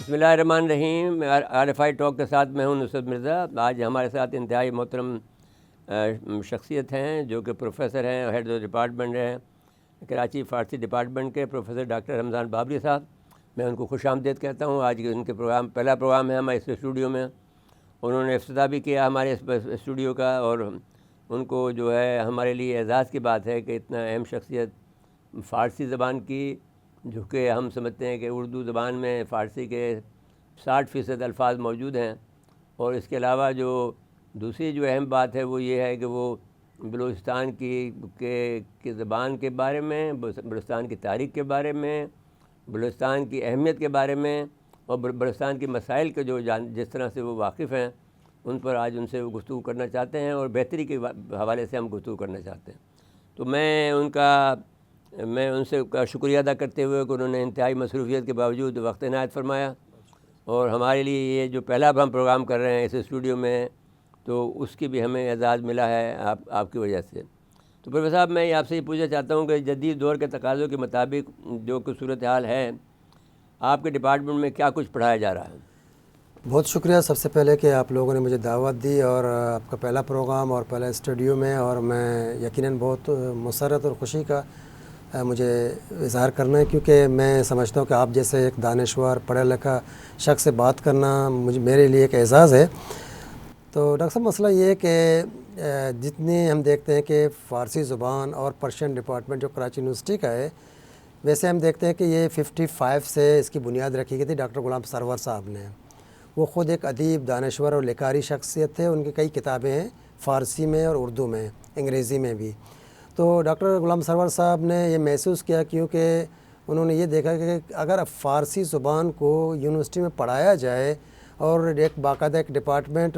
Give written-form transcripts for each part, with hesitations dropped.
بسم اللہ الرحمن الرحیم. RFI ٹاک کے ساتھ میں ہوں نصرت مرزا. آج ہمارے ساتھ انتہائی محترم شخصیت ہیں جو کہ پروفیسر ہیں، ہیڈ ڈپارٹمنٹ ہیں کراچی فارسی ڈپارٹمنٹ کے، پروفیسر ڈاکٹر رمضان بابری صاحب. میں ان کو خوش آمدید کہتا ہوں. آج ان کے پہلا پروگرام ہے ہمارے اس اسٹوڈیو میں. انہوں نے افتتاح بھی کیا ہمارے اس اسٹوڈیو کا، اور ان کو جو ہے ہمارے لیے اعزاز کی بات ہے کہ اتنا اہم شخصیت فارسی زبان کی، جو کہ ہم سمجھتے ہیں کہ اردو زبان میں فارسی کے 60% الفاظ موجود ہیں. اور اس کے علاوہ جو دوسری جو اہم بات ہے وہ یہ ہے کہ وہ بلوچستان کی زبان کے بارے میں، بلوچستان کی تاریخ کے بارے میں، بلوچستان کی اہمیت کے بارے میں، اور بلوچستان کے مسائل کے جو جس طرح سے وہ واقف ہیں ان پر آج ان سے وہ گفتگو کرنا چاہتے ہیں، اور بہتری کے حوالے سے ہم گفتگو کرنا چاہتے ہیں. تو میں ان سے شکریہ ادا کرتے ہوئے کہ انہوں نے انتہائی مصروفیت کے باوجود وقت عنایت فرمایا، اور ہمارے لیے یہ جو پہلا ہم پروگرام کر رہے ہیں اس اسٹوڈیو میں، تو اس کی بھی ہمیں اعزاز ملا ہے آپ کی وجہ سے. تو پروفیسر صاحب، میں آپ سے یہ پوچھنا چاہتا ہوں کہ جدید دور کے تقاضوں کے مطابق جو کہ صورتحال ہے، آپ کے ڈپارٹمنٹ میں کیا کچھ پڑھایا جا رہا ہے؟ بہت شکریہ سب سے پہلے کہ آپ لوگوں نے مجھے دعوت دی، اور آپ کا پہلا پروگرام اور پہلا اسٹوڈیو میں، اور میں یقیناً بہت مسرت اور خوشی کا مجھے اظہار کرنا ہے، کیونکہ میں سمجھتا ہوں کہ آپ جیسے ایک دانشور پڑھا لکھا شخص سے بات کرنا میرے لیے ایک اعزاز ہے. تو ڈاکٹر صاحب، مسئلہ یہ ہے کہ جتنی ہم دیکھتے ہیں کہ فارسی زبان اور پرشین ڈپارٹمنٹ جو کراچی یونیورسٹی کا ہے، ویسے ہم دیکھتے ہیں کہ یہ 55 سے اس کی بنیاد رکھی گئی تھی ڈاکٹر غلام سرور صاحب نے. وہ خود ایک ادیب، دانشور اور لکھاری شخصیت تھے. ان کی کئی کتابیں ہیں فارسی میں اور اردو میں، انگریزی میں بھی. تو ڈاکٹر غلام سرور صاحب نے یہ محسوس کیا، کیونکہ انہوں نے یہ دیکھا کہ اگر فارسی زبان کو یونیورسٹی میں پڑھایا جائے اور ایک باقاعدہ ایک ڈپارٹمنٹ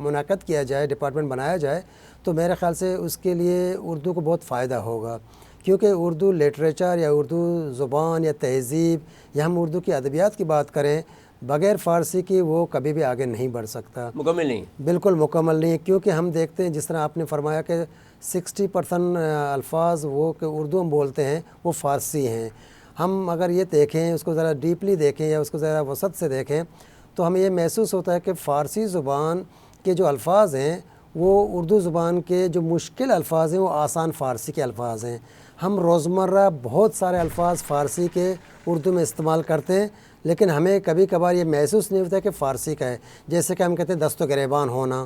منعقد کیا جائے، ڈپارٹمنٹ بنایا جائے، تو میرے خیال سے اس کے لیے اردو کو بہت فائدہ ہوگا. کیونکہ اردو لٹریچر یا اردو زبان یا تہذیب یا ہم اردو کی ادبیات کی بات کریں، بغیر فارسی کی وہ کبھی بھی آگے نہیں بڑھ سکتا، مکمل نہیں، بالکل مکمل نہیں. کیونکہ ہم دیکھتے ہیں جس طرح آپ نے فرمایا کہ 60% الفاظ وہ کہ اردو ہم بولتے ہیں وہ فارسی ہیں. ہم اگر یہ دیکھیں، اس کو ذرا ڈیپلی دیکھیں یا اس کو ذرا وسعت سے دیکھیں، تو ہمیں یہ محسوس ہوتا ہے کہ فارسی زبان کے جو الفاظ ہیں وہ اردو زبان کے جو مشکل الفاظ ہیں وہ آسان فارسی کے الفاظ ہیں. ہم روزمرہ بہت سارے الفاظ فارسی کے اردو میں استعمال کرتے ہیں، لیکن ہمیں کبھی کبھار یہ محسوس نہیں ہوتا کہ فارسی کا ہے. جیسے کہ ہم کہتے ہیں دست و گریبان ہونا،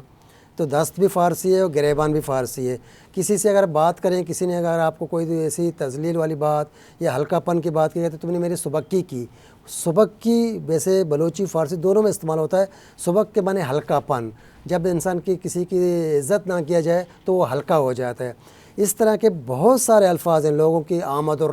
تو دست بھی فارسی ہے اور گریبان بھی فارسی ہے. کسی سے اگر بات کریں، کسی نے اگر آپ کو کوئی ایسی تذلیل والی بات یا ہلکا پن کی بات کی ہے تو تم نے میری سبکی کی. سبکی ویسے بلوچی فارسی دونوں میں استعمال ہوتا ہے. سبک کے معنی ہلکا پن، جب انسان کی کسی کی عزت نہ کیا جائے تو وہ ہلکا ہو جاتا ہے. اس طرح کے بہت سارے الفاظ ہیں لوگوں کی. آمد و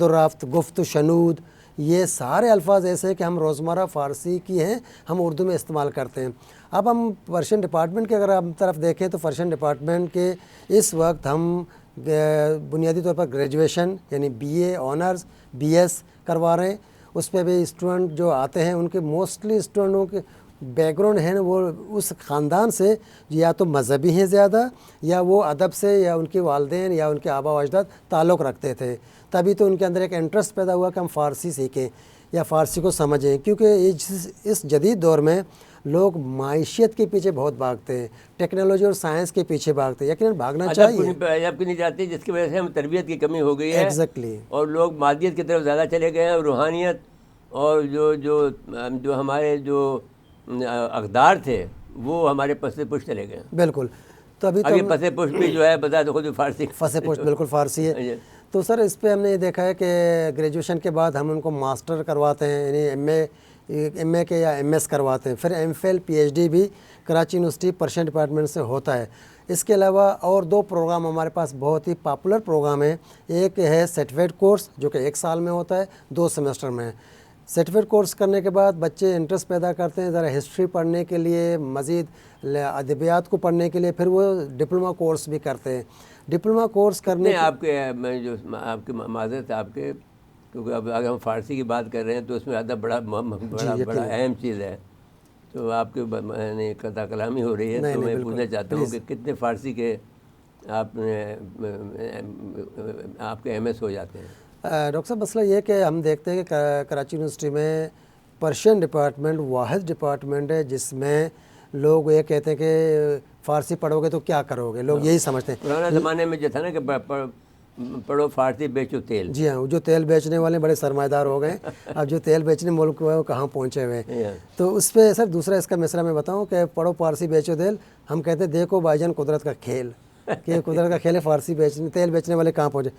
رفت، گفت و شنود، یہ سارے الفاظ ایسے ہیں کہ ہم روزمرہ فارسی کی ہیں ہم اردو میں استعمال کرتے ہیں. اب ہم پرشین ڈپارٹمنٹ کے اگر ہم طرف دیکھیں تو پرشین ڈپارٹمنٹ کے اس وقت ہم بنیادی طور پر گریجویشن یعنی BA آنرز BS کروا رہے ہیں. اس پہ بھی اسٹوڈنٹ جو آتے ہیں ان کے موسٹلی اسٹوڈنٹوں کے بیک گراؤنڈ ہیں وہ اس خاندان سے یا تو مذہبی ہیں زیادہ، یا وہ ادب سے یا ان کے والدین یا ان کے آبا و اجداد تعلق رکھتے تھے. تبھی تو ان کے اندر ایک انٹرسٹ پیدا ہوا کہ ہم فارسی سیکھیں یا فارسی کو سمجھیں. کیونکہ اس جدید دور میں لوگ معیشت کے پیچھے بہت بھاگتے ہیں، ٹیکنالوجی اور سائنس کے پیچھے بھاگتے ہیں. یقیناً بھاگنا چاہیے، ادب کی نہیں جاتی، جس کی وجہ سے ہم تربیت کی کمی ہو گئی ہے. ایگزیکٹلی. اور لوگ مادیت کی طرف زیادہ چلے گئے ہیں، اور روحانیت اور جو ہمارے جو اقدار تھے وہ ہمارے پس پش چلے گئے ہیں. بالکل. تو ابھی اب یہ پس پش بھی جو ہے بتا تو خود فارسی پس بالکل فارسی ہے. تو سر اس پہ ہم نے یہ دیکھا ہے کہ گریجویشن کے بعد ہم ان کو ماسٹر کرواتے ہیں، یعنی ایم اے کے یا MS کرواتے ہیں. پھر MPhil PhD بھی کراچی یونیورسٹی پرشین ڈپارٹمنٹ سے ہوتا ہے. اس کے علاوہ اور 2 پروگرام ہمارے پاس بہت ہی پاپولر پروگرام ہیں. ایک ہے سرٹیفکیٹ کورس جو کہ 1 سال میں ہوتا ہے، 2 سیمسٹر میں. سرٹیفکیٹ کورس کرنے کے بعد بچے انٹرسٹ پیدا کرتے ہیں ذرا ہسٹری پڑھنے کے لیے، مزید ادبیات کو پڑھنے کے لیے، پھر وہ ڈپلومہ کورس بھی کرتے ہیں. ڈپلومہ کورس کرنے آپ کے جو آپ کے معذرت آپ کے، کیونکہ اب اگر ہم فارسی کی بات کر رہے ہیں تو اس میں ادب بڑا اہم چیز ہے. تو آپ کے قطع کلامی ہو رہی ہے، تو میں پوچھنا چاہتا ہوں کہ کتنے فارسی کے آپ کے MS ہو جاتے ہیں؟ ڈاکٹر صاحب مسئلہ یہ کہ ہم دیکھتے ہیں کہ کراچی یونیورسٹی میں پرشین ڈپارٹمنٹ واحد ڈپارٹمنٹ ہے جس میں لوگ یہ کہتے ہیں کہ فارسی پڑھو گے تو کیا کرو گے، لوگ یہی سمجھتے ہیں۔ پرانے زمانے میں جو تھا نا کہ پڑھو فارسی بیچو تیل، جی ہاں، جو تیل بیچنے والے بڑے سرمایہ دار ہو گئے، اب جو تیل بیچنے ملک ہوئے وہ کہاں پہنچے ہوئے ہیں۔ تو اس پہ سر دوسرا اس کا مصرع میں بتاؤں کہ پڑھو فارسی بیچو تیل، ہم کہتے ہیں دیکھو بھائی جان قدرت کا کھیل، کہ قدرت کا کھیل ہے، فارسی بیچنے تیل بیچنے والے کہاں پہنچے۔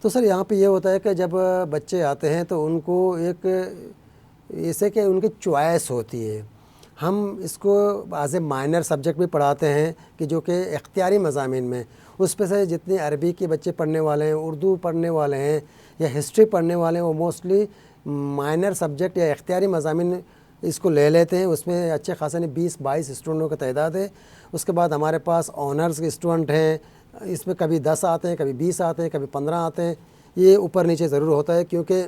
تو سر یہاں پہ یہ ہوتا ہے کہ جب بچے آتے ہیں تو ان کو ایک اسے کہ ان کی چوائس ہوتی ہے، ہم اس کو ایز اے مائنر سبجیکٹ بھی پڑھاتے ہیں کہ جو کہ اختیاری مضامین میں، اس پہ سے جتنے عربی کے بچے پڑھنے والے ہیں، اردو پڑھنے والے ہیں یا ہسٹری پڑھنے والے ہیں، وہ موسٹلی مائنر سبجیکٹ یا اختیاری مضامین اس کو لے لیتے ہیں۔ اس میں اچھے خاصے 20-22 اسٹوڈنٹوں کی تعداد ہے۔ اس کے بعد ہمارے پاس آنرز کے اسٹوڈنٹ ہیں، اس میں کبھی 10 آتے ہیں، کبھی 20 آتے ہیں، کبھی 15 آتے ہیں۔ یہ اوپر نیچے ضرور ہوتا ہے کیونکہ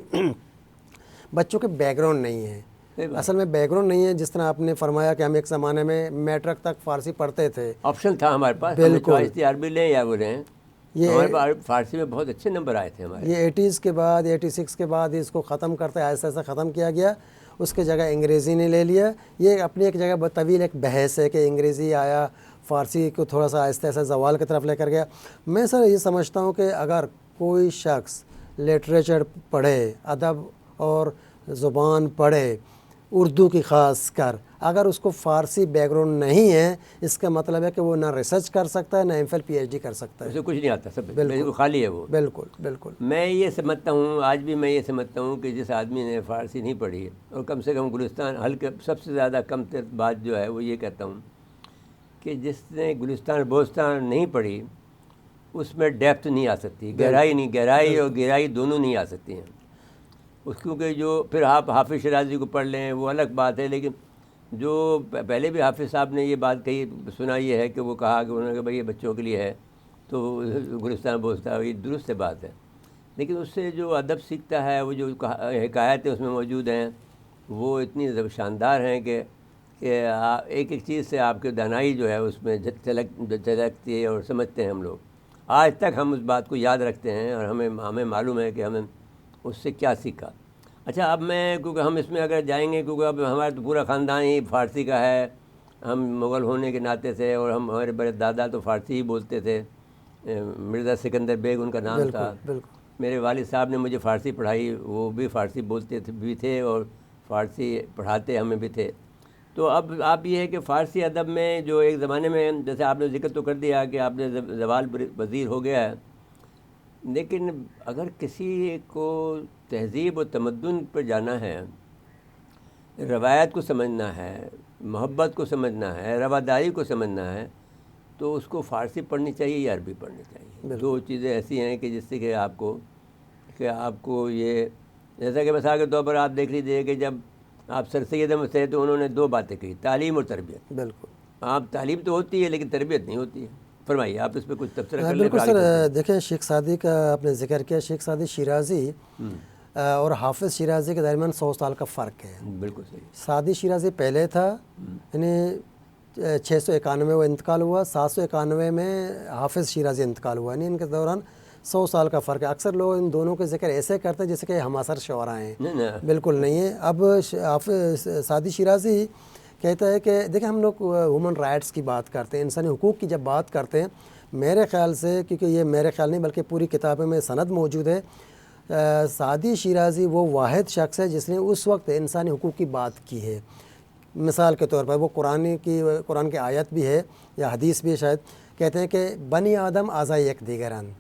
بچوں کے بیک گراؤنڈ نہیں ہے، اصل میں بیک گراؤنڈ نہیں ہے۔ جس طرح آپ نے فرمایا کہ ہم ایک زمانے میں میٹرک تک فارسی پڑھتے تھے، آپشن تھا ہمارے پاس، بالکل، عربی لیں یا وہ لیں، ہمارے پاس فارسی میں بہت اچھے نمبر آئے تھے ہمارے۔ یہ 80s کے بعد 86 کے بعد اس کو ختم کرتے آہستہ آہستہ ختم کیا گیا، اس کے جگہ انگریزی نے لے لیا۔ یہ اپنی ایک جگہ طویل ایک بحث ہے کہ انگریزی آیا، فارسی کو تھوڑا سا آہستہ آہستہ زوال کی طرف لے کر گیا۔ میں سر یہ سمجھتا ہوں کہ اگر کوئی شخص لٹریچر پڑھے، ادب اور زبان پڑھے، اردو کی خاص کر، اگر اس کو فارسی بیک گراؤنڈ نہیں ہے، اس کا مطلب ہے کہ وہ نہ ریسرچ کر سکتا ہے، نہ M Phil P H D کر سکتا ہے، اسے کچھ نہیں آتا، سب بالکل خالی ہے وہ۔ بالکل بالکل۔ میں یہ سمجھتا ہوں، آج بھی میں یہ سمجھتا ہوں کہ جس آدمی نے فارسی نہیں پڑھی ہے اور کم سے کم گلستان ہلکے سب سے زیادہ کم تر بات جو ہے وہ یہ کہتا ہوں کہ جس نے گلستان بوستان نہیں پڑھی اس میں ڈیپتھ نہیں آ سکتی، گہرائی نہیں، گہرائی اور گہرائی دونوں نہیں آ سکتی ہیں اس، کیونکہ جو پھر آپ حافظ شیرازی کو پڑھ لیں وہ الگ بات ہے، لیکن جو پہلے بھی حافظ صاحب نے یہ بات کہی سنا یہ ہے کہ وہ کہا کہ انہوں نے کہ بھائی یہ بچوں کے لیے ہے، تو گلستان بوستان یہ درست بات ہے، لیکن اس سے جو ادب سیکھتا ہے، وہ جو حکایتیں اس میں موجود ہیں وہ اتنی شاندار ہیں کہ ایک ایک چیز سے آپ کی دانائی جو ہے اس میں جھلکتی ہے اور سمجھتے ہیں ہم لوگ۔ آج تک ہم اس بات کو یاد رکھتے ہیں اور ہمیں معلوم ہے کہ ہمیں اس سے کیا سیکھا۔ اچھا، اب میں کیونکہ ہم اس میں اگر جائیں گے، کیونکہ اب ہمارا تو پورا خاندان ہی فارسی کا ہے، ہم مغل ہونے کے ناطے سے، اور ہمارے بڑے دادا تو فارسی ہی بولتے تھے، مرزا سکندر بیگ ان کا نام تھا۔ میرے والد صاحب نے مجھے فارسی پڑھائی، وہ بھی فارسی بولتے بھی تھے اور فارسی پڑھاتے ہمیں بھی تھے۔ تو اب آپ یہ ہے کہ فارسی ادب میں جو ایک زمانے میں، جیسے آپ نے ذکر تو کر دیا کہ آپ نے زوال پذیر ہو گیا ہے، لیکن اگر کسی کو تہذیب و تمدن پر جانا ہے، روایت کو سمجھنا ہے، محبت کو سمجھنا ہے، رواداری کو سمجھنا ہے، تو اس کو فارسی پڑھنی چاہیے یا عربی پڑھنی چاہیے۔ دو چیزیں ایسی ہیں کہ جس سے کہ آپ کو یہ، جیسا کہ مثال کے طور پر آپ دیکھ لیجیے کہ جب آپ سر سید احمد تھے تو انہوں نے 2 باتیں کہی، تعلیم اور تربیت۔ بالکل، آپ تعلیم تو ہوتی ہے لیکن تربیت نہیں ہوتی ہے۔ فرمائیے آپ اس پہ کچھ تبصرہ کر لیں۔ بالکل سر، دیکھیں شیخ سعدی کا آپ نے ذکر کیا، شیخ سعدی شیرازی اور حافظ شیرازی کے درمیان 100 سال کا فرق ہے۔ بالکل صحیح۔ سعدی شیرازی پہلے تھا، یعنی 691 وہ انتقال ہوا، 791 میں حافظ شیرازی انتقال ہوا، یعنی ان کے دوران 100 سال کا فرق ہے۔ اکثر لوگ ان دونوں کے ذکر ایسے کرتے ہیں جیسے کہ ہم اثر شعراء ہیں، بالکل نہیں ہے۔ اب حافظ سعدی شیرازی کہتا ہے کہ دیکھیں ہم لوگ ہیومن رائٹس کی بات کرتے ہیں، انسانی حقوق کی جب بات کرتے ہیں، میرے خیال سے، کیونکہ یہ میرے خیال نہیں بلکہ پوری کتابیں میں سند موجود ہے، سعدی شیرازی وہ واحد شخص ہے جس نے اس وقت انسانی حقوق کی بات کی ہے۔ مثال کے طور پر وہ قرآن کی آیت بھی ہے یا حدیث بھی ہے شاید، کہتے ہیں کہ بنی آدم آزا یک دیگرن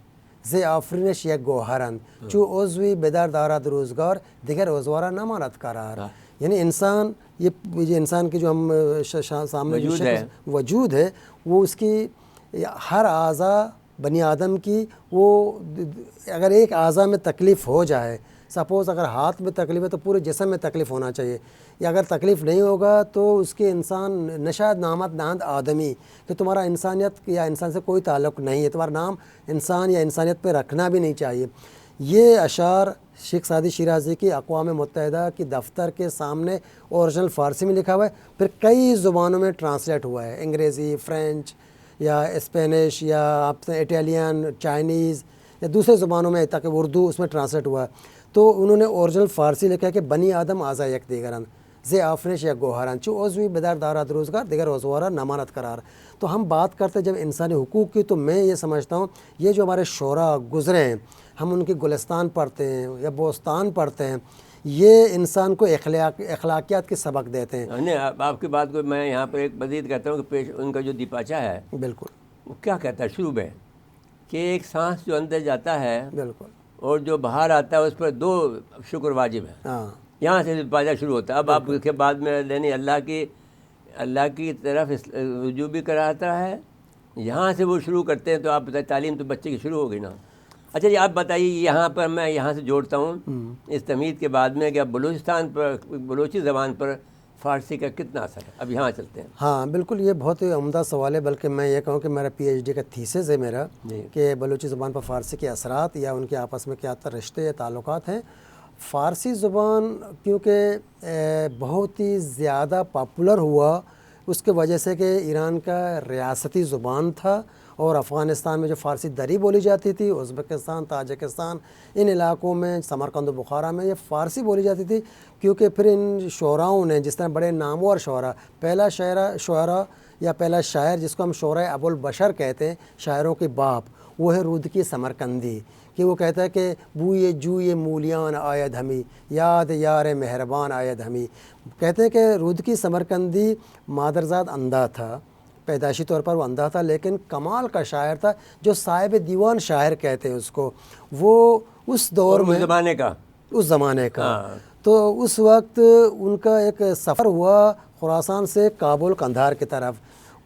زی آفرینش یک گوہرن چو عضوی بدر دارد روزگار دیگر عضوارا نماند قرار۔ یعنی انسان، یہ انسان کی جو ہم سامنے وجود ہے، وہ اس کی ہر اعضاء بنی آدم کی، وہ اگر ایک اعضاء میں تکلیف ہو جائے، سپوز اگر ہاتھ میں تکلیف ہے تو پورے جسم میں تکلیف ہونا چاہیے، یا اگر تکلیف نہیں ہوگا تو اس کے انسان نشاد نامت ناند آدمی، کہ تمہارا انسانیت یا انسان سے کوئی تعلق نہیں ہے، تمہارا نام انسان یا انسانیت پہ رکھنا بھی نہیں چاہیے۔ یہ اشعار شیخ سعدی شیرازی کی اقوام متحدہ کی دفتر کے سامنے اوریجنل فارسی میں لکھا ہوا ہے، پھر کئی زبانوں میں ٹرانسلیٹ ہوا ہے، انگریزی، فرینچ یا اسپینش یا آپ سے اٹالین، چائنیز یا دوسرے زبانوں میں، تاکہ اردو اس میں ٹرانسلیٹ ہوا ہے۔ تو انہوں نے اوریجنل فارسی لکھا ہے کہ بنی آدم اعضا یک دیگرن زی آفرش یا گوہران چو عضوی بدار دارات روزگار دیگر عضوارا نامانت قرار. تو ہم بات کرتے جب انسانی حقوق کی تو میں یہ سمجھتا ہوں یہ جو ہمارے شعراء گزرے ہیں ہم ان کی گلستان پڑھتے ہیں یا بوستان پڑھتے ہیں یہ انسان کو اخلاقیات کے سبق دیتے ہیں. نہیں آپ کی بات کو میں یہاں پر ایک مزید کہتا ہوں کہ ان کا جو دیپاچا ہے بالکل وہ کیا کہتا ہے شروع میں کہ ایک سانس جو اندر جاتا ہے بالکل اور جو باہر آتا ہے اس پر 2 شکر واجب ہے. ہاں یہاں سے دیپاچا شروع ہوتا ہے. اب آپ کے بعد میں یعنی اللہ کی طرف رجوع بھی کراتا ہے. یہاں سے وہ شروع کرتے ہیں تو آپ بتائیں تعلیم تو بچے کی شروع ہوگی نا. اچھا جی آپ بتائیے یہاں پر میں یہاں سے جوڑتا ہوں اس تمہید کے بعد میں کہ اب بلوچستان پر بلوچی زبان پر فارسی کا کتنا اثر ہے. اب یہاں چلتے ہیں. ہاں بالکل یہ بہت ہی عمدہ سوال ہے بلکہ میں یہ کہوں کہ میرا پی ایچ ڈی کا تھیسس ہے میرا کہ بلوچی زبان پر فارسی کے اثرات یا ان کے آپس میں کیا رشتے یا تعلقات ہیں. فارسی زبان کیونکہ بہت ہی زیادہ پاپولر ہوا اس کے وجہ سے کہ ایران کا ریاستی زبان تھا اور افغانستان میں جو فارسی دری بولی جاتی تھی ازبکستان تاجکستان ان علاقوں میں سمرقند و بخارا میں یہ فارسی بولی جاتی تھی. کیونکہ پھر ان شعراؤں نے جس طرح بڑے نامور شعراء پہلا شعرا یا پہلا شاعر جس کو ہم شعراء ابو البشر کہتے ہیں شاعروں کے باپ وہ ہے رودکی سمرقندی کہ وہ کہتا ہے کہ بوئے جوئے مولیان آید ہمی یاد یار مہربان آید ہمی. کہتے ہیں کہ رودکی سمرقندی مادرزاد اندھا تھا پیدائشی طور پر وہ اندھا تھا لیکن کمال کا شاعر تھا جو صاحب دیوان شاعر کہتے ہیں اس کو. وہ اس دور میں اس زمانے کا تو اس وقت ان کا ایک سفر ہوا خراسان سے کابل قندھار کی طرف.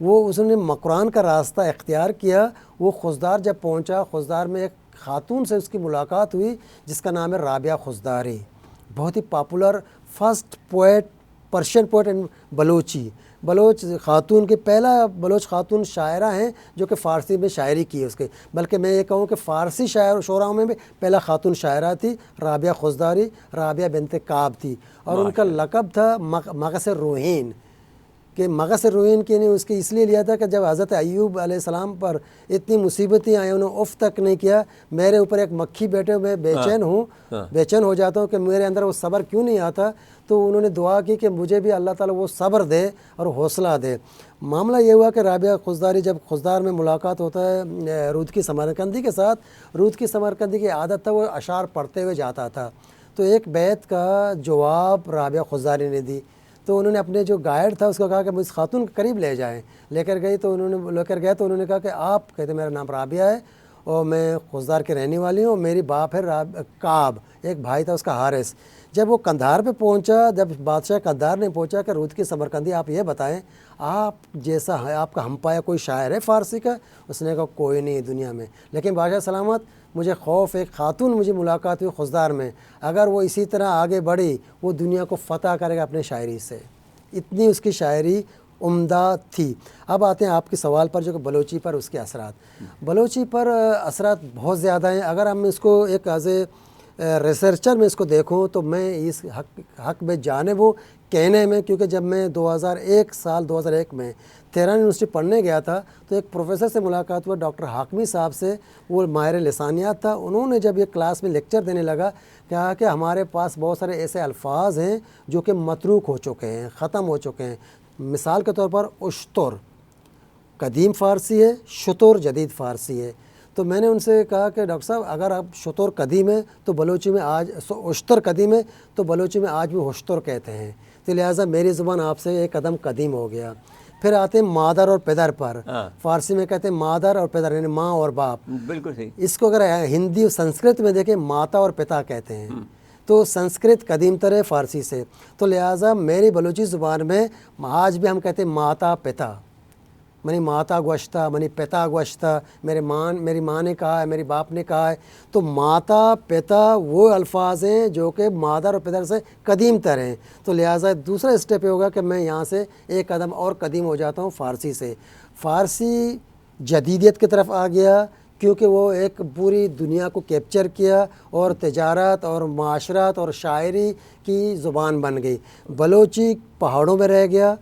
وہ اس نے مکران کا راستہ اختیار کیا. وہ خزدار جب پہنچا خزدار میں ایک خاتون سے اس کی ملاقات ہوئی جس کا نام ہے رابعہ خزداری. بہت ہی popular first poet Persian poet and Baloch خاتون کے پہلا بلوچ خاتون شاعرہ ہیں جو کہ فارسی میں شاعری کی ہے اس کے. بلکہ میں یہ کہوں کہ فارسی شعراء میں بھی پہلا خاتون شاعرہ تھی رابعہ خزداری. رابعہ بنت کعب تھی اور ان کا لقب تھا مغص روحین کہ مغص روحین کی نے اس کی اس لیے لیا تھا کہ جب حضرت ایوب علیہ السلام پر اتنی مصیبتیں آئیں انہوں نے اف تک نہیں کیا میرے اوپر ایک مکھی بیٹھے میں بے چین ہو جاتا ہوں کہ میرے اندر وہ صبر کیوں نہیں آتا. تو انہوں نے دعا کی کہ مجھے بھی اللہ تعالیٰ وہ صبر دے اور حوصلہ دے. معاملہ یہ ہوا کہ رابعہ خزداری جب خزدار میں ملاقات ہوتا ہے رودکی سمرقندی کے ساتھ رودکی سمرقندی کی عادت تھا وہ اشعار پڑھتے ہوئے جاتا تھا. تو ایک بیت کا جواب رابعہ خزداری نے دی تو انہوں نے اپنے جو گائیڈ تھا اس کو کہا کہ اس خاتون کے قریب لے جائیں. لے کر گئے تو انہوں نے کہا کہ آپ کہتے میرا نام رابعہ ہے اور میں خزدار کے رہنے والی ہوں. میری باپ ہے کعب ایک بھائی تھا اس کا حارث. جب وہ قندھار پہ پہنچا جب بادشاہ قندھار نے پہنچا کہ رودکی سمرقندی آپ یہ بتائیں آپ جیسا ہے آپ کا ہم پایا کوئی شاعر ہے فارسی کا. اس نے کہا کوئی نہیں دنیا میں لیکن بادشاہ سلامت مجھے خوف ایک خاتون مجھے ملاقات ہوئی خزدار میں اگر وہ اسی طرح آگے بڑھی وہ دنیا کو فتح کرے گا اپنے شاعری سے. اتنی اس کی شاعری عمدہ تھی. اب آتے ہیں آپ کے سوال پر جو کہ بلوچی پر اس کے اثرات. بلوچی پر اثرات بہت زیادہ ہیں. اگر ہم اس کو ایک ایز اے ریسرچر میں اس کو دیکھوں تو میں اس حق میں جانب ہوں کہنے میں کیونکہ جب میں 2001 میں تہران یونیورسٹی پڑھنے گیا تھا تو ایک پروفیسر سے ملاقات ہوا ڈاکٹر حاکمی صاحب سے. وہ ماہر لسانیات تھا. انہوں نے جب یہ کلاس میں لیکچر دینے لگا کہا کہ ہمارے پاس بہت سارے ایسے الفاظ ہیں جو کہ متروک ہو چکے ہیں ختم ہو چکے ہیں. مثال کے طور پر اشتر قدیم فارسی ہے شتر جدید فارسی ہے. تو میں نے ان سے کہا کہ ڈاکٹر صاحب اگر آپ شتر قدیم ہے تو بلوچی میں آج اشتر قدیم ہے تو بلوچی میں آج بھی ہوشتر کہتے ہیں. تو لہٰذا میری زبان آپ سے ایک قدم قدیم ہو گیا. پھر آتے ہیں مادر اور پدر پر. فارسی میں کہتے ہیں مادر اور پدر یعنی ماں اور باپ. بالکل صحیح. اس کو اگر ہندی اور سنسکرت میں دیکھیں ماتا اور پتا کہتے ہیں. تو سنسکرت قدیم تر ہے فارسی سے. تو لہٰذا میری بلوچی زبان میں آج بھی ہم کہتے ہیں ماتا پتا منی ماتا گوشتہ منی پتا گوشتہ میری ماں نے کہا ہے میری باپ نے کہا ہے. تو ماتا پتا وہ الفاظ ہیں جو کہ مادر اور پدر سے قدیم تر ہیں. تو لہٰذا دوسرا اسٹیپ یہ ہوگا کہ میں یہاں سے ایک قدم اور قدیم ہو جاتا ہوں فارسی سے. فارسی جدیدیت کی طرف آ گیا کیونکہ وہ ایک پوری دنیا کو کیپچر کیا اور تجارت اور معاشرت اور شاعری کی زبان بن گئی. بلوچی پہاڑوں میں رہ گیا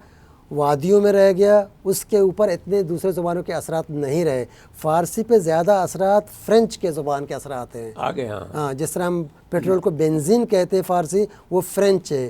وادیوں میں رہ گیا. اس کے اوپر اتنے دوسرے زبانوں کے اثرات نہیں رہے. فارسی پہ زیادہ اثرات فرینچ کے زبان کے اثرات ہیں آگے. ہاں جس طرح ہم پیٹرول کو بنزین کہتے ہیں فارسی وہ فرینچ ہے.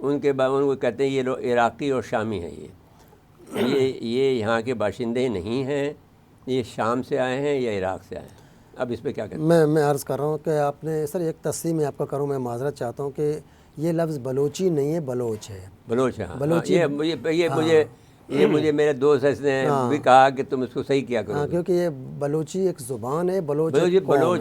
ان کے بعد ان کو کہتے ہیں یہ لوگ عراقی اور شامی ہیں، یہ یہاں کے باشندے نہیں ہیں، یہ شام سے آئے ہیں یا عراق سے آئے ہیں. اب اس پہ کیا کہتے ہیں؟ میں عرض کر رہا ہوں کہ آپ نے سر ایک تصحیح میں آپ کا کروں، میں معذرت چاہتا ہوں کہ یہ لفظ بلوچی نہیں ہے، بلوچ ہے. بلوچ. ہاں یہ مجھے میرے دوست نے بھی کہا کہ تم اس کو صحیح کیا کرو. ہاں، کیونکہ یہ بلوچی ایک زبان ہے، بلوچ بلوچ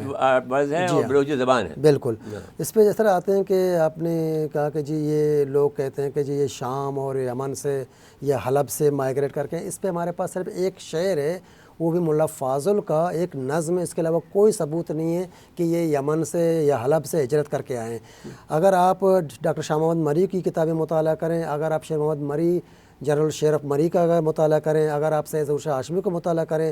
ورڈ ہے اور بلوچی زبان ہے. بالکل. اس پہ جس طرح آتے ہیں کہ آپ نے کہا کہ جی یہ لوگ کہتے ہیں کہ جی یہ شام اور یمن سے یا حلب سے مائیگریٹ کر کے، اس پہ ہمارے پاس صرف ایک شعر ہے، وہ بھی ملا فاضل کا ایک نظم ہے، اس کے علاوہ کوئی ثبوت نہیں ہے کہ یہ یمن سے یا حلب سے ہجرت کر کے آئے ہیں. اگر آپ ڈاکٹر شاہ محمد مری کی کتابیں مطالعہ کریں، اگر آپ شیر محمد مری جنرل شیرف مری کا اگر مطالعہ کریں، اگر آپ سید ظہور شاہ ہاشمی کو مطالعہ کریں،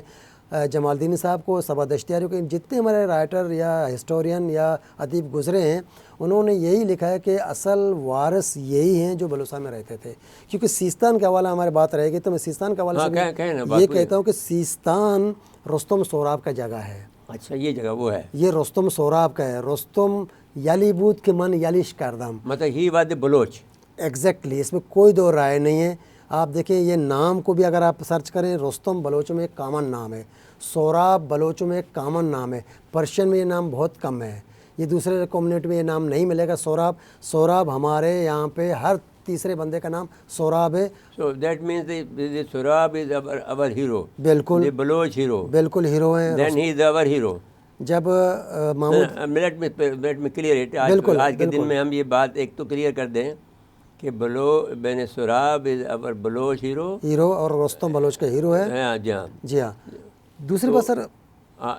جمال الدین صاحب کو، صبا دشتیاری کو، جتنے ہمارے رائٹر یا ہسٹورین یا ادیب گزرے ہیں، انہوں نے یہی لکھا ہے کہ اصل وارث یہی ہیں جو بلوچستان میں رہتے تھے. کیونکہ سیستان کا حوالہ ہماری بات رہے گی تو میں سیستان کا حوالہ سے یہ کہتا ہوں کہ سیستان رستم سوراب کا جگہ ہے. اچھا، یہ جگہ وہ ہے، یہ رستم سوراب کا ہے. رستم یلی بود کہ من یلیش کردم، مطلب ہی بات بلوچ. ایگزیکٹلی، اس میں کوئی دو رائے نہیں ہے. آپ دیکھیں یہ نام کو بھی اگر آپ سرچ کریں، رستم بلوچوں میں ایک کامن نام ہے، سوراب بلوچوں میں ایک کامن نام ہے. پرشین میں یہ نام بہت کم ہے، یہ دوسرے کمیونٹی میں یہ نام نہیں ملے گا. سوراب ہمارے یہاں پہ ہر تیسرے بندے کا نام سوراب ہے. So that means the Sohrab is our hero. بالکل. the Baloch hero. بالکل ہیرو ہیں. then he is our hero. جب Mahmood let me clear it. آج کے دن میں ہم یہ بات ایک تو کلیئر کر دیں کہ بین سوراب از our بلوچ ہیرو اور رستم بلوچ کا ہیرو ہے. جی ہاں. دوسری بات سر،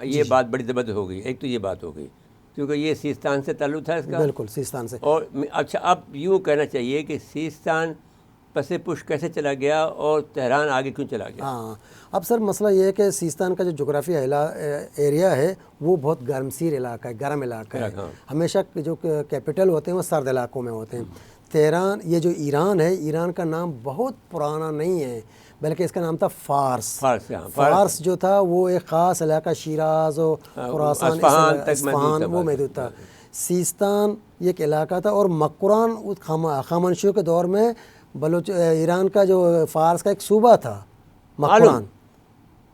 یہ بات بڑی زبردست ہو گئی. ایک تو یہ بات ہو گئی کیونکہ یہ سیستان سے تعلق تھا اس کا. بالکل سیستان سے. اور اچھا، اب یوں کہنا چاہیے کہ سیستان پس پش کیسے چلا گیا اور تہران آگے کیوں چلا گیا؟ ہاں، اب سر مسئلہ یہ ہے کہ سیستان کا جو جغرافی ایریا ہے وہ بہت گرمسیر علاقہ ہے، گرم علاقہ ہے. ہمیشہ جو کیپٹل ہوتے ہیں وہ سرد علاقوں میں ہوتے ہیں. تہران، یہ جو ایران ہے، ایران کا نام بہت پرانا نہیں ہے، بلکہ اس کا نام تھا فارس. فارس جو تھا وہ ایک خاص علاقہ، شیراز و خراسان، اصفہان وہ محدود تھا. سیستان یہ ایک علاقہ تھا. اور مکران خامنشیوں کے دور میں ایران کا جو فارس کا ایک صوبہ تھا مکران.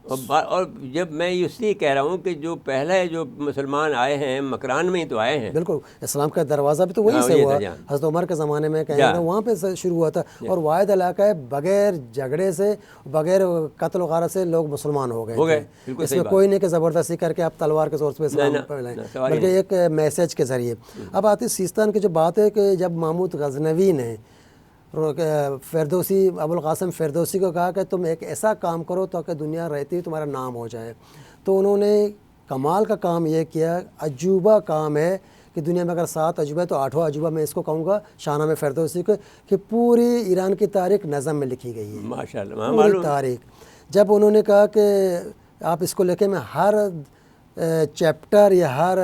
اور جب میں اس لیے کہہ رہا ہوں کہ جو پہلے جو مسلمان آئے ہیں مکران میں ہی تو آئے ہیں. بالکل، اسلام کا دروازہ بھی تو وہیں سے ہوا. حضرت عمر کے زمانے میں کہیں گے وہاں پہ شروع ہوا تھا. اور واحد علاقہ ہے بغیر جھگڑے سے، بغیر قتل و غارت سے لوگ مسلمان ہو گئے. اس میں کوئی نہیں کہ زبردستی کر کے آپ تلوار کے زور سے اسلام پھیلائیں، بلکہ ایک میسج کے ذریعے. اب آتی سیستان کی جو بات ہے کہ جب محمود غزنوی نے فردوسی، ابوالقاسم فردوسی کو کہا کہ تم ایک ایسا کام کرو تاکہ دنیا رہتی ہی تمہارا نام ہو جائے، تو انہوں نے کمال کا کام یہ کیا. عجوبہ کام ہے کہ دنیا میں اگر 7 عجوبہ ہے تو 8واں عجوبہ میں اس کو کہوں گا شاہنامہ فردوسی کو، کہ پوری ایران کی تاریخ نظم میں لکھی گئی ہے. ماشاءاللہ، پوری تاریخ. جب انہوں نے کہا کہ آپ اس کو لے کے میں ہر چیپٹر یا ہر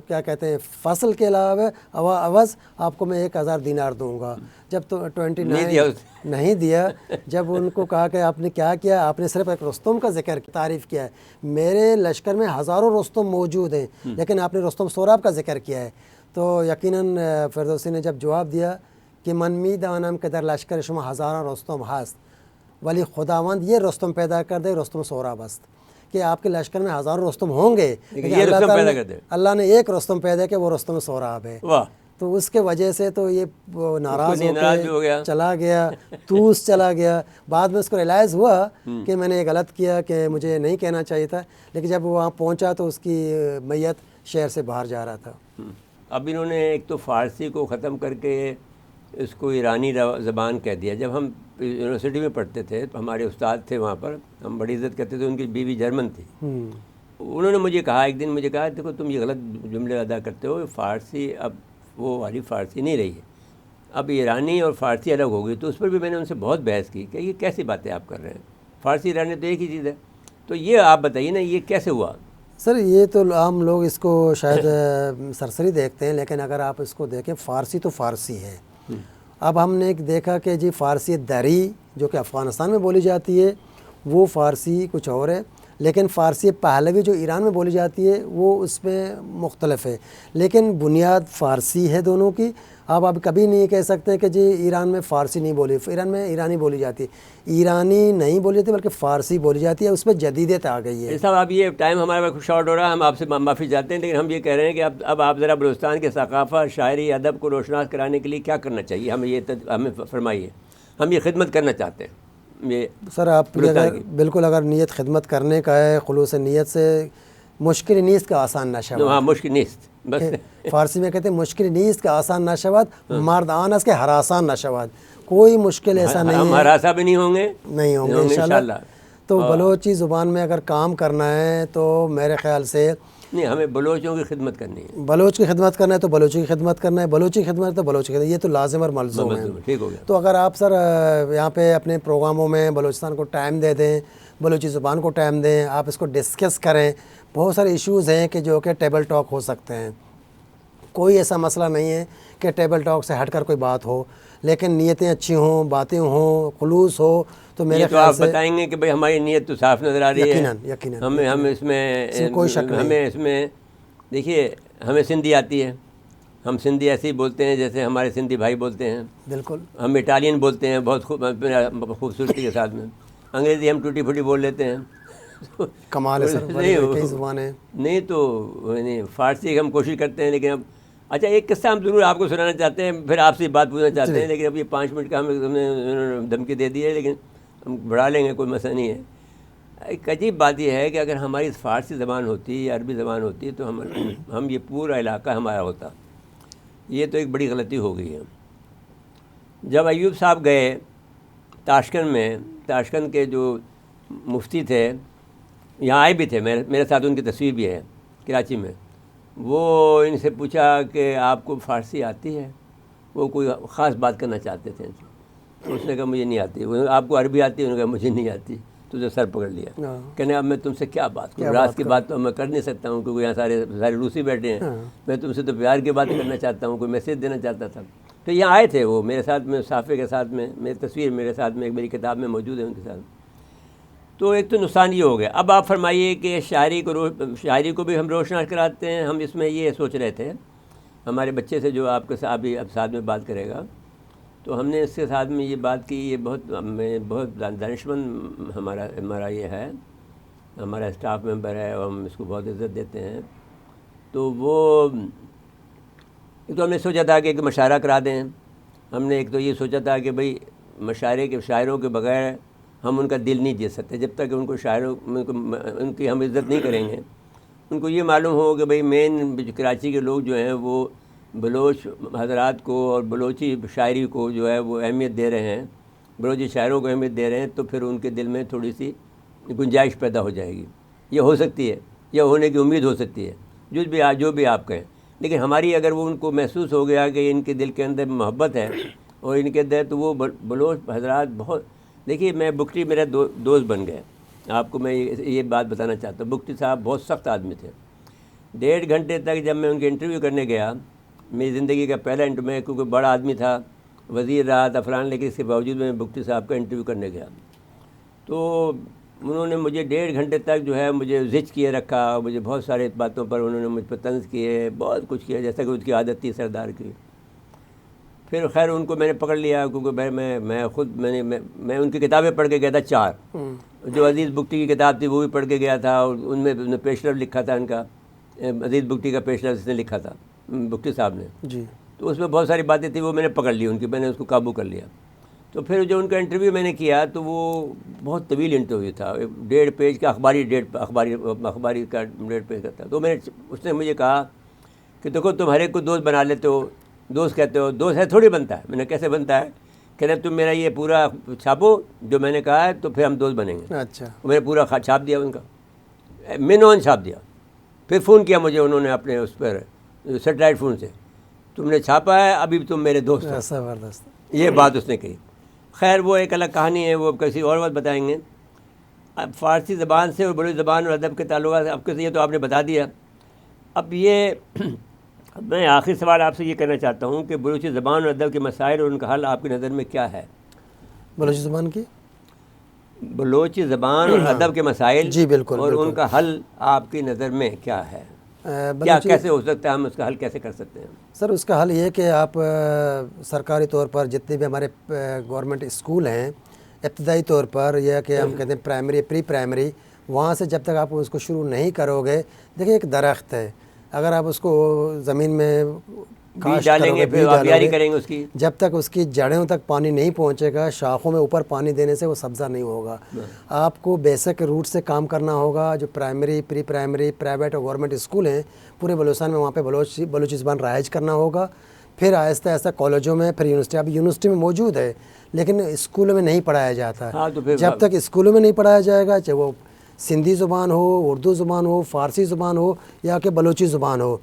کیا کہتے ہیں فصل کے علاوہ عوض آپ کو میں 1000 دینار دوں گا. جب تو 29 نہیں دیا. جب ان کو کہا کہ آپ نے کیا کیا، آپ نے صرف ایک رستم کا ذکر تعریف کیا ہے. میرے لشکر میں ہزاروں رستم موجود ہیں لیکن آپ نے رستم سوراب کا ذکر کیا ہے. تو یقیناً فردوسی نے جب جواب دیا کہ من می دانم کہ در لشکر شما ہزاروں رستم ہست ولی خداوند یہ رستم پیدا کر دے رستم سوراب است، کہ آپ کے لشکر میں ہزاروں رستم ہوں گے لیکن اللہ نے ایک رستم پیدا کیا، وہ رستم سوراب ہے. تو اس کے وجہ سے تو یہ ناراض ہو گیا، چلا گیا، توس چلا گیا. بعد میں اس کو ریلائز ہوا کہ میں نے یہ غلط کیا، کہ مجھے نہیں کہنا چاہیے تھا. لیکن جب وہ وہاں پہنچا تو اس کی میت شہر سے باہر جا رہا تھا. اب انہوں نے ایک تو فارسی کو ختم کر کے اس کو ایرانی زبان کہہ دیا. جب ہم یونیورسٹی میں پڑھتے تھے تو ہمارے استاد تھے وہاں پر، ہم بڑی عزت کرتے تھے. ان کی بیوی جرمن تھی. انہوں نے مجھے کہا ایک دن، مجھے کہا دیکھو تم یہ غلط جملے ادا کرتے ہو، فارسی اب وہ والی فارسی نہیں رہی ہے، اب ایرانی اور فارسی الگ ہو گئی. تو اس پر بھی میں نے ان سے بہت بحث کی کہ یہ کیسی باتیں آپ کر رہے ہیں، فارسی ایرانی تو ایک ہی چیز ہے. تو یہ آپ بتائیے نا یہ کیسے ہوا؟ سر یہ تو عام لوگ اس کو شاید سرسری دیکھتے ہیں، لیکن اگر آپ اس کو دیکھیں فارسی تو فارسی ہے. اب ہم نے دیکھا کہ جی فارسی دری جو کہ افغانستان میں بولی جاتی ہے وہ فارسی کچھ اور ہے، لیکن فارسی پہلوی جو ایران میں بولی جاتی ہے وہ اس میں مختلف ہے، لیکن بنیاد فارسی ہے دونوں کی۔ آپ کبھی نہیں کہہ سکتے کہ جی ایران میں فارسی نہیں بولی، ایران میں ایرانی بولی جاتی ہے، ایرانی نہیں بولی جاتی بلکہ فارسی بولی جاتی ہے، اس میں جدیدیت آ گئی ہے۔ صاحب اب یہ ٹائم ہمارا شارٹ ہو رہا ہے، ہم آپ سے معافی چاہتے ہیں، لیکن ہم یہ کہہ رہے ہیں کہ اب آپ ذرا بلوچستان کے ثقافت، شاعری، ادب کو روشناس کرانے کے لیے کیا کرنا چاہیے، ہمیں فرمائیے، ہم یہ خدمت کرنا چاہتے ہیں۔ یہ سر آپ بالکل اگر نیت خدمت کرنے کا ہے، خلوص نیت سے، مشکل نیست کا آسان نشود، ہاں مشکل نیست، بس فارسی میں کہتے ہیں مشکل نیست کا آسان نشود، مرد آنس کے ہر آسان نشود، کوئی مشکل ایسا نہیں ہم ہے، ہراسا بھی نہیں ہوں گے انشاءاللہ۔ تو بلوچی زبان میں اگر کام کرنا ہے تو میرے خیال سے نہیں، ہمیں بلوچوں کی خدمت کرنی ہے، بلوچ کی خدمت کرنا ہے تو بلوچی کی خدمت کرنا ہے، بلوچی کی خدمت تو بلوچی کی خدمت، یہ تو لازم اور ملزوم ہے۔ ٹھیک ہو گیا۔ تو اگر آپ سر یہاں پہ اپنے پروگراموں میں بلوچستان کو ٹائم دے دیں، بلوچی زبان کو ٹائم دیں، آپ اس کو ڈسکس کریں، بہت سارے ایشوز ہیں کہ جو کہ ٹیبل ٹاک ہو سکتے ہیں، کوئی ایسا مسئلہ نہیں ہے کہ ٹیبل ٹاک سے ہٹ کر کوئی بات ہو، لیکن نیتیں اچھی ہوں، باتیں ہوں، خلوص ہو، تو میرے یہ تو خیال آپ سے بتائیں گے کہ بھائی ہماری نیت تو صاف نظر آ رہی ہے، یقیناً ہمیں اس میں دیکھیے، ہمیں سندھی آتی ہے، ہم سندھی ایسے ہی بولتے ہیں جیسے ہمارے سندھی بھائی بولتے ہیں، بالکل ہم اٹالین بولتے ہیں بہت خوبصورتی کے ساتھ میں، انگریزی ہم ٹوٹی پھوٹی بول لیتے ہیں، کمال ہے سر، کئی زبانیں نہیں تو فارسی ہم کوشش کرتے ہیں، لیکن اب اچھا ایک قصہ ہم ضرور آپ کو سنانا چاہتے ہیں، پھر آپ سے بات پوچھنا چاہتے ہیں، لیکن اب یہ 5 منٹ کا ہمیں دھمکی دے دی ہے، لیکن ہم بڑھا لیں گے، کوئی مسئلہ نہیں ہے۔ ایک عجیب بات یہ ہے کہ اگر ہماری فارسی زبان ہوتی یا عربی زبان ہوتی تو ہم یہ پورا علاقہ ہمارا ہوتا، یہ تو ایک بڑی غلطی ہو گئی ہے۔ جب ایوب صاحب گئے تاشکند میں، تاشکند کے جو مفتی تھے یہاں آئے بھی تھے، میرے ساتھ ان کی تصویر بھی ہے کراچی میں، وہ ان سے پوچھا کہ آپ کو فارسی آتی ہے، وہ کوئی خاص بات کرنا چاہتے تھے، اس نے کہا مجھے نہیں آتی۔ آپ کو عربی آتی ہے؟ انہوں نے کہا مجھے نہیں آتی۔ تو جو سر پکڑ لیا، کہنے اب میں تم سے کیا بات کروں، راز کی بات تو میں کر نہیں سکتا ہوں کیونکہ یہاں سارے روسی بیٹھے ہیں، میں تم سے تو پیار کی بات کرنا چاہتا ہوں، کوئی میسیج دینا چاہتا تھا۔ تو یہاں آئے تھے وہ میرے ساتھ میں، صافے کے ساتھ میں، میری تصویر میرے ساتھ میں ایک میری کتاب میں موجود ہے ان کے ساتھ۔ تو ایک تو نقصان یہ ہو گیا۔ اب آپ فرمائیے کہ شاعری کو بھی ہم روشناس کراتے ہیں، ہم اس میں یہ سوچ رہے تھے ہمارے بچے سے جو آپ کے ساتھ اب ساتھ میں بات کرے گا، تو ہم نے اس کے ساتھ میں یہ بات کی، یہ بہت دانشمند ہمارا یہ ہے، ہمارا اسٹاف ممبر ہے اور ہم اس کو بہت عزت دیتے ہیں۔ تو ہم نے سوچا تھا کہ ایک مشاعرہ کرا دیں، ہم نے ایک تو یہ سوچا تھا کہ بھئی شاعروں کے بغیر ہم ان کا دل نہیں جیت سکتے، جب تک ان کو ان کی ہم عزت نہیں کریں گے، ان کو یہ معلوم ہو کہ بھئی مین کراچی کے لوگ جو ہیں وہ بلوچ حضرات کو اور بلوچی شاعری کو جو ہے وہ اہمیت دے رہے ہیں، بلوچی شاعروں کو اہمیت دے رہے ہیں، تو پھر ان کے دل میں تھوڑی سی گنجائش پیدا ہو جائے گی، یہ ہو سکتی ہے، یا ہونے کی امید ہو سکتی ہے، جو بھی آپ کہیں۔ لیکن ہماری اگر وہ ان کو محسوس ہو گیا کہ ان کے دل کے اندر محبت ہے اور ان کے اندر، تو وہ بلوچ حضرات بہت، دیکھیے میں بگٹی میرا دوست بن گئے، آپ کو میں یہ بات بتانا چاہتا ہوں، بگٹی صاحب بہت سخت آدمی تھے۔ 1.5 گھنٹے تک جب میں ان کے انٹرویو کرنے گیا، میری زندگی کا پہلا انٹرویو، کیونکہ بڑا آدمی تھا، وزیر رہا تھا فلان، لیکن اس کے باوجود میں بگٹی صاحب کا انٹرویو کرنے گیا، تو انہوں نے مجھے 1.5 گھنٹے تک جو ہے مجھے زج کیے رکھا، مجھے بہت سارے باتوں پر انہوں نے مجھ پر طنز کیے، بہت کچھ کیا، جیسا کہ اس کی عادت تھی سردار کی۔ پھر خیر ان کو میں نے پکڑ لیا، کیونکہ میں خود میں ان کی کتابیں پڑھ کے گیا تھا 4، جو عزیز بگٹی کی کتاب تھی وہ بھی پڑھ کے گیا تھا، اور ان میں پیش رفت لکھا تھا، ان کا عزیز بگٹی کا پیش رفت اس نے لکھا تھا بگٹی صاحب نے، جی، تو اس میں بہت ساری باتیں تھیں، وہ میں نے پکڑ لی ان کی، میں نے اس کو قابو کر لیا۔ تو پھر جو ان کا انٹرویو میں نے کیا تو وہ بہت طویل انٹرویو تھا، 1.5 پیج کا اخباری کا 1.5 پیج کا تھا۔ تو اس نے مجھے کہا کہ دیکھو تم ہر ایک کو دوست بنا لیتے ہو، دوست کہتے ہو، دوست ہے تھوڑی بنتا ہے۔ میں نے کیسے بنتا ہے؟ کہتے تم میرا یہ پورا چھاپو جو میں نے کہا ہے تو پھر ہم دوست بنیں گے۔ اچھا، میں نے پورا چھاپ دیا ان کا، مینون چھاپ دیا۔ پھر فون کیا مجھے انہوں نے اپنے اس پر سیٹلائٹ فون سے، تم نے چھاپا ہے، ابھی تم میرے دوست ہو، زبردست، یہ بات اس نے کہی۔ خیر وہ ایک الگ کہانی ہے، وہ کسی اور وقت بتائیں گے۔ اب فارسی زبان سے اور بلوچ زبان اور ادب کے تعلقات اب یہ تو آپ نے بتا دیا۔ اب یہ میں آخری سوال آپ سے یہ کہنا چاہتا ہوں کہ بلوچی زبان اور ادب کے مسائل اور ان کا حل آپ کی نظر میں کیا ہے؟ بلوچی زبان کی بلوچی زبان اور ادب کے مسائل جی بالکل، اور ان کا حل آپ کی نظر میں کیا ہے؟ کیا کیسے ہو سکتا ہے، ہم اس کا حل کیسے کر سکتے ہیں؟ سر اس کا حل یہ کہ آپ سرکاری طور پر جتنے بھی ہمارے گورنمنٹ اسکول ہیں ابتدائی طور پر، یا کہ ہم کہتے ہیں پرائمری پری پرائمری، وہاں سے جب تک آپ اس کو شروع نہیں کرو گے، دیکھیں ایک درخت ہے، اگر آپ اس کو زمین میں کاشت ڈالیں کرو گے، گے، پھر بیج ڈالو آبیاری گے، کریں گے اس کی، جب تک اس کی جڑوں تک پانی نہیں پہنچے گا، شاخوں میں اوپر پانی دینے سے وہ سبزہ نہیں ہوگا۔ آپ کو بیسک روٹ سے کام کرنا ہوگا۔ جو پرائمری پری پرائمری پرائیویٹ اور گورنمنٹ اسکول ہیں پورے بلوچستان میں، وہاں پہ بلوچی زبان رائج کرنا ہوگا، پھر آہستہ آہستہ کالجوں میں، پھر یونیورسٹی، اب یونیورسٹی میں موجود ہے لیکن اسکولوں میں نہیں پڑھایا جاتا۔ ہاں تو پھر جب تک اسکولوں میں نہیں پڑھایا جائے گا، چاہے وہ سندھی زبان ہو، اردو زبان ہو، فارسی زبان ہو یا کہ بلوچی زبان ہو،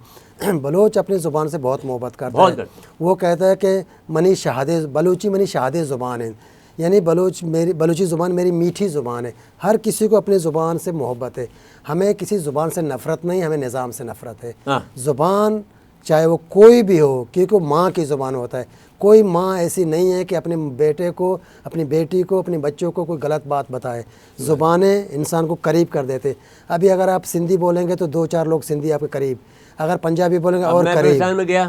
بلوچ اپنی زبان سے بہت محبت کرتا ہے۔ وہ کہتا ہے کہ منی شہادے، بلوچی منی شہادے زبان ہے، یعنی بلوچی زبان میری میٹھی زبان ہے۔ ہر کسی کو اپنی زبان سے محبت ہے، ہمیں کسی زبان سے نفرت نہیں، ہمیں نظام سے نفرت ہے۔ زبان چاہے وہ کوئی بھی ہو، کیونکہ ماں کی زبان ہوتا ہے، کوئی ماں ایسی نہیں ہے کہ اپنے بیٹے کو، اپنی بیٹی کو، اپنے بچوں کو کوئی غلط بات بتائے۔ زبانیں انسان کو قریب کر دیتے۔ ابھی اگر آپ سندھی بولیں گے تو 2-4 لوگ سندھی آپ کے قریب، اگر پنجابی بولیں گے اور میں قریب۔ بلوچستان میں گیا،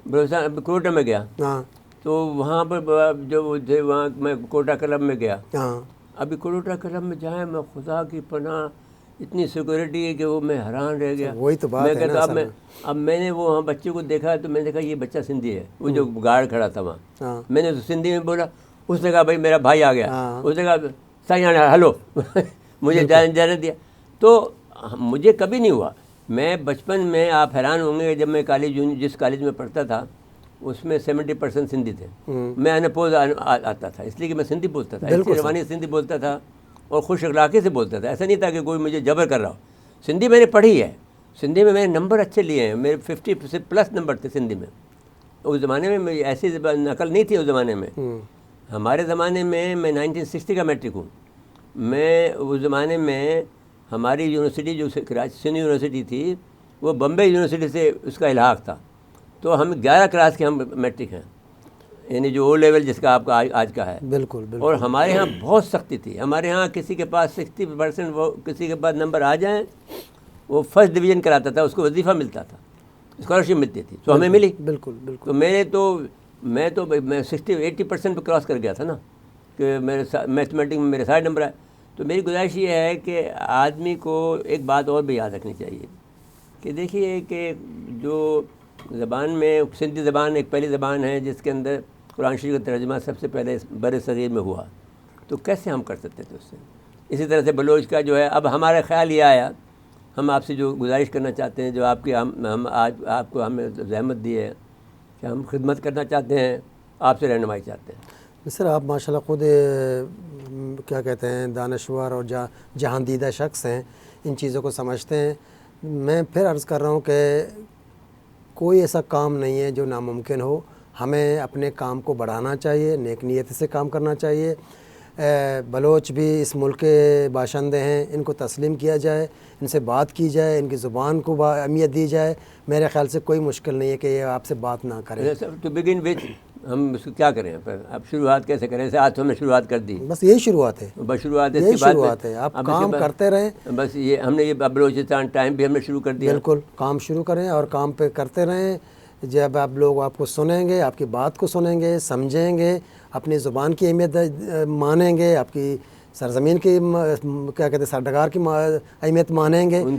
بلوچستان کوٹا میں گیا، ہاں تو وہاں پر جو تھے، وہاں میں کوٹا کلب میں گیا۔ ہاں ابھی کوٹا کلب میں جائیں، میں خدا کی پناہ اتنی سیکورٹی ہے کہ وہ میں حیران رہ گیا۔ وہی تو بات میں ہے کہتا نا اب میں نے وہ وہاں بچے کو دیکھا تو میں نے کہا یہ بچہ سندھی ہے، وہ جو گارڈ کھڑا تھا وہاں، میں نے سندھی میں بولا، اس نے کہا بھائی میرا بھائی آ گیا، اس نے کہا سائن ہلو، مجھے جانے دیا۔ تو مجھے کبھی نہیں ہوا، میں بچپن میں، آپ حیران ہوں گے، جب میں جس کالج میں پڑھتا تھا اس میں 70% سندھی تھے، میں انپوز آتا تھا، اس لیے کہ میں سندھی بولتا تھا، اس لیے روانی سندھی بولتا تھا اور خوش اخلاقی سے بولتا تھا، ایسا نہیں تھا کہ کوئی مجھے جبر کر رہا ہو۔ سندھی میں نے پڑھی ہے، سندھی میں نے نمبر اچھے لیے ہیں، میرے 50+ نمبر تھے سندھی میں۔ اس زمانے میں ایسی نقل نہیں تھی اس زمانے میں، ہمارے زمانے میں 1960 کا میٹرک ہوں میں۔ اس زمانے میں ہماری یونیورسٹی جو سندھ یونیورسٹی تھی وہ بمبے یونیورسٹی سے اس کا الحاق تھا، تو ہم 11 کلاس کے ہم میٹرک ہیں، یعنی جو او لیول جس کا آپ کا آج کا ہے۔ بالکل اور ہمارے ہاں بہت سختی تھی، ہمارے ہاں کسی کے پاس 60%، وہ کسی کے پاس نمبر آ جائیں وہ فرسٹ ڈویژن کراتا تھا، اس کو وظیفہ ملتا تھا، اسکالرشپ ملتی تھی، تو ہمیں ملی۔ بالکل تو میں 60-80% پہ کراس کر گیا تھا نا، کہ میرے میتھمیٹک میں میرے سارے نمبر آئے۔ تو میری گزارش یہ ہے کہ آدمی کو ایک بات اور بھی یاد رکھنی چاہیے کہ دیکھیے کہ جو زبان میں، سندھی زبان ایک پہلی زبان ہے جس کے اندر قرآن شریف کا ترجمہ سب سے پہلے بر صغیر میں ہوا، تو کیسے ہم کر سکتے تھے اس سے؟ اسی طرح سے بلوچ کا جو ہے، اب ہمارا خیال یہ آیا، ہم آپ سے جو گزارش کرنا چاہتے ہیں، جو آپ کی ہم آج آپ کو ہمیں زحمت دی ہے کہ ہم خدمت کرنا چاہتے ہیں، آپ سے رہنمائی چاہتے ہیں۔ سر آپ ماشاءاللہ خود کیا کہتے ہیں دانشور اور جہاندیدہ شخص ہیں، ان چیزوں کو سمجھتے ہیں۔ میں پھر عرض کر رہا ہوں کہ کوئی ایسا کام نہیں ہے جو ناممکن ہو، ہمیں اپنے کام کو بڑھانا چاہیے، نیک نیت سے کام کرنا چاہیے۔ بلوچ بھی اس ملک کے باشندے ہیں، ان کو تسلیم کیا جائے، ان سے بات کی جائے، ان کی زبان کو اہمیت دی جائے۔ میرے خیال سے کوئی مشکل نہیں ہے کہ یہ آپ سے بات نہ کریں۔ ٹو بگن وتھ، ہم اس کو کیا کریں پھر؟ اب شروعات کیسے کریں؟ ایسے آج ہم نے شروعات کر دی، بس یہی شروعات ہے، بس شروعات یہی شروعات ہے۔ آپ کام کرتے رہیں، بس یہ ہم نے یہ بلوچستان ٹائم بھی ہم نے شروع کر دیا۔ بالکل کام شروع کریں اور کام پہ کرتے رہیں۔ جب آپ لوگ آپ کو سنیں گے، آپ کی بات کو سنیں گے، سمجھیں گے، اپنی زبان کی اہمیت مانیں گے، آپ کی سرزمین کی کیا کہتے ہیں سرڈگار کی اہمیت مانیں گے، ان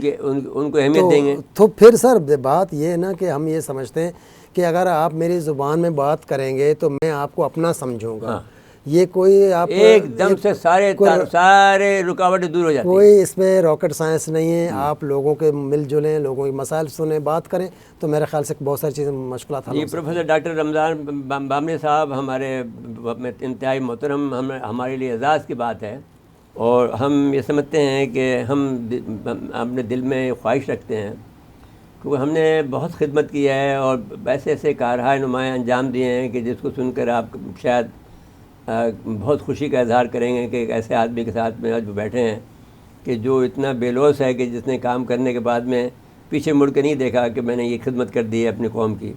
کو اہمیت دیں گے، تو پھر سر بات یہ ہے نا کہ ہم یہ سمجھتے ہیں کہ اگر آپ میری زبان میں بات کریں گے تو میں آپ کو اپنا سمجھوں گا۔ یہ کوئی آپ ایک دم سے سارے رکاوٹیں دور ہو جاتی ہیں۔ کوئی اس میں راکٹ سائنس نہیں ہے۔ آپ لوگوں کے مل جلیں، لوگوں کے مسائل سنیں، بات کریں، تو میرے خیال سے بہت ساری چیزیں مشکلات حل ہو سکتی ہیں۔ پروفیسر ڈاکٹر رمضان بامنی صاحب ہمارے انتہائی محترم، ہمارے لیے اعزاز کی بات ہے، اور ہم یہ سمجھتے ہیں کہ ہم اپنے دل میں خواہش رکھتے ہیں، کیونکہ ہم نے بہت خدمت کی ہے اور ایسے ایسے کارہائے نمایاں انجام دیے ہیں کہ جس کو سن کر آپ شاید بہت خوشی کا اظہار کریں گے کہ ایک ایسے آدمی کے ساتھ میں آج بیٹھے ہیں کہ جو اتنا بے لوث ہے کہ جس نے کام کرنے کے بعد میں پیچھے مڑ کے نہیں دیکھا کہ میں نے یہ خدمت کر دی ہے اپنی قوم کی۔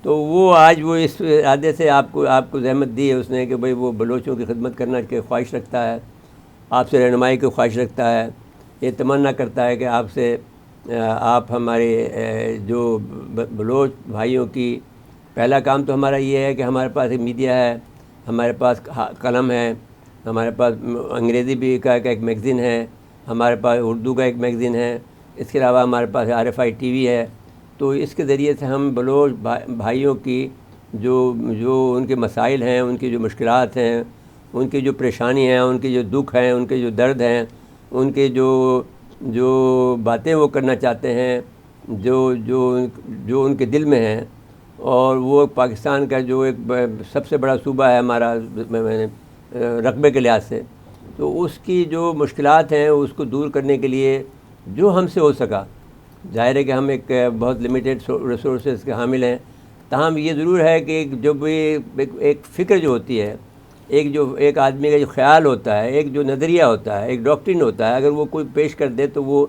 تو وہ آج وہ اس ارادے سے آپ کو زحمت دی ہے اس نے کہ بھئی وہ بلوچوں کی خدمت کرنا کی خواہش رکھتا ہے، آپ سے رہنمائی کی خواہش رکھتا ہے، یہ تمنا کرتا ہے کہ آپ سے آپ ہمارے جو بلوچ بھائیوں کی، پہلا کام تو ہمارا یہ ہے کہ ہمارے پاس ایک میڈیا ہے، ہمارے پاس قلم ہے، ہمارے پاس انگریزی بھی کا ایک میگزین ہے، ہمارے پاس اردو کا ایک میگزین ہے، اس کے علاوہ ہمارے پاس RFI TV ہے. تو اس کے ذریعے سے ہم بلوچ بھائیوں کی جو ان کے مسائل ہیں، ان کی جو مشکلات ہیں، ان کی جو پریشانی ہیں، ان کے جو دکھ ہیں، ان کے جو درد ہیں، ان کے جو باتیں وہ کرنا چاہتے ہیں، جو ان کے دل میں ہیں، اور وہ پاکستان کا جو ایک سب سے بڑا صوبہ ہے ہمارا رقبے کے لحاظ سے، تو اس کی جو مشکلات ہیں اس کو دور کرنے کے لیے جو ہم سے ہو سکا، ظاہر ہے کہ ہم ایک بہت لمیٹیڈ ریسورسز کے حامل ہیں، تاہم یہ ضرور ہے کہ جو بھی ایک فکر جو ہوتی ہے، ایک آدمی کا جو خیال ہوتا ہے، ایک جو نظریہ ہوتا ہے، ایک ڈاکٹرن ہوتا ہے، اگر وہ کوئی پیش کر دے تو وہ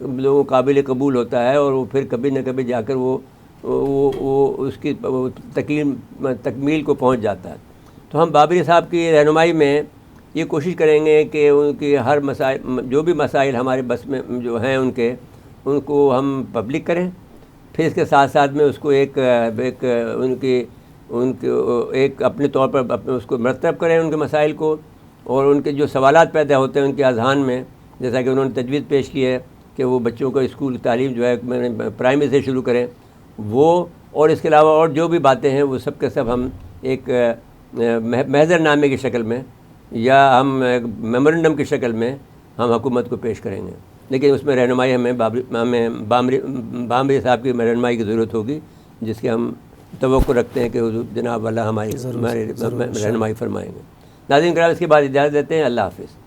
لوگوں قابل قبول ہوتا ہے، اور وہ پھر کبھی نہ کبھی جا کر وہ اس کی تکمیل کو پہنچ جاتا ہے. تو ہم بابری صاحب کی رہنمائی میں یہ کوشش کریں گے کہ ان کی ہر مسائل، جو بھی مسائل ہمارے بس میں جو ہیں ان کو ہم پبلک کریں. پھر اس کے ساتھ ساتھ میں اس کو ایک ایک اپنے طور پر اس کو مرتب کریں ان کے مسائل کو، اور ان کے جو سوالات پیدا ہوتے ہیں ان کے اذہان میں، جیسا کہ انہوں نے تجویز پیش کی ہے کہ وہ بچوں کو اسکول تعلیم جو ہے پرائمری سے شروع کریں، وہ اور اس کے علاوہ اور جو بھی باتیں ہیں وہ سب کے سب ہم ایک محضر نامے کی شکل میں یا ہم میمورنڈم کی شکل میں ہم حکومت کو پیش کریں گے. لیکن اس میں رہنمائی ہمیں بامری صاحب کی رہنمائی کی ضرورت ہوگی، جس کے ہم توقع رکھتے ہیں کہ حضور جناب والا ہماری رہنمائی فرمائیں گے. ناظرین کرام، اس کے بعد اجازت دیتے ہیں. اللہ حافظ.